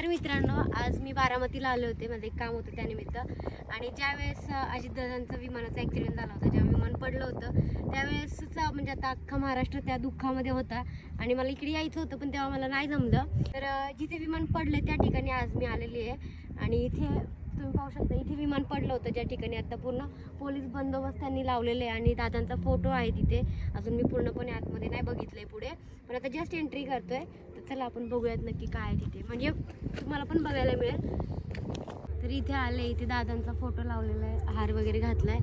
तर मित्रांनो, आज मी बारामतीला आले होते, माझं एक काम होतं त्यानिमित्त. आणि ज्यावेळेस अजितदादांचा विमानाचा ॲक्सिडेंट झाला होता, जेव्हा विमान पडलं होतं त्यावेळेसचा म्हणजे आता अख्खा महाराष्ट्र त्या दुःखामध्ये होता आणि मला इकडे यायचं होतं, पण तेव्हा मला नाही जमलं. तर जिथे विमान पडले त्या ठिकाणी आज मी आलेली आहे. आणि इथे तुम्ही पाहू शकता, इथे विमान पडलं होतं ज्या ठिकाणी आता पूर्ण पोलीस बंदोबस्त त्यांनी लावलेले आहे आणि दादांचा फोटो आहे तिथे. अजून मी पूर्णपणे आतमध्ये नाही बघितलंय पुढे, पण आता जस्ट एंट्री करतोय. तर चला आपण बघूयात नक्की काय आहे तिथे, म्हणजे तुम्हाला पण बघायला मिळेल. तर इथे आले, इथे दादांचा फोटो लावलेला आहे, हार वगैरे घातलाय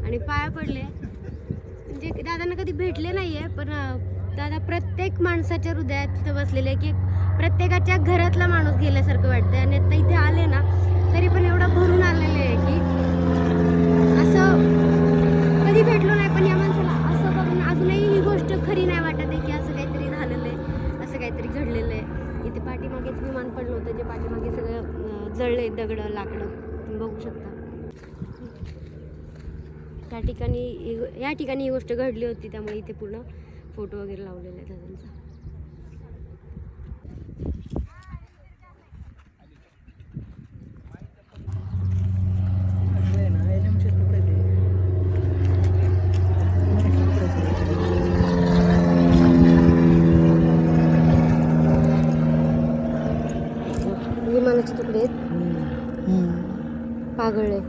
आणि पाया पडले. म्हणजे दादांना कधी भेटले नाहीये, पण दादा प्रत्येक माणसाच्या हृदयात बसलेले की प्रत्येकाच्या घरातला माणूस गेल्यासारखं वाटतंय. आणि आता इथे आले ना तरी पण एवढं भरून आलेलं आहे की असं कधी भेटलो नाही, पण या माणसाला असं बघून अजूनही ही गोष्ट खरी नाही वाटत आहे की असं काहीतरी झालेलं आहे, असं काहीतरी घडलेलं आहे. इथे पाठीमागेच विमान पडलं होतं, जे पाठीमागे सगळं जळले, दगडं लाकडं तुम्ही बघू शकता. त्या ठिकाणी या ठिकाणी ही गोष्ट घडली होती, त्यामुळे इथे पूर्ण फोटो वगैरे लावलेला आहे दादांचा. विमानाचे तुकडे आहेत, पागळे.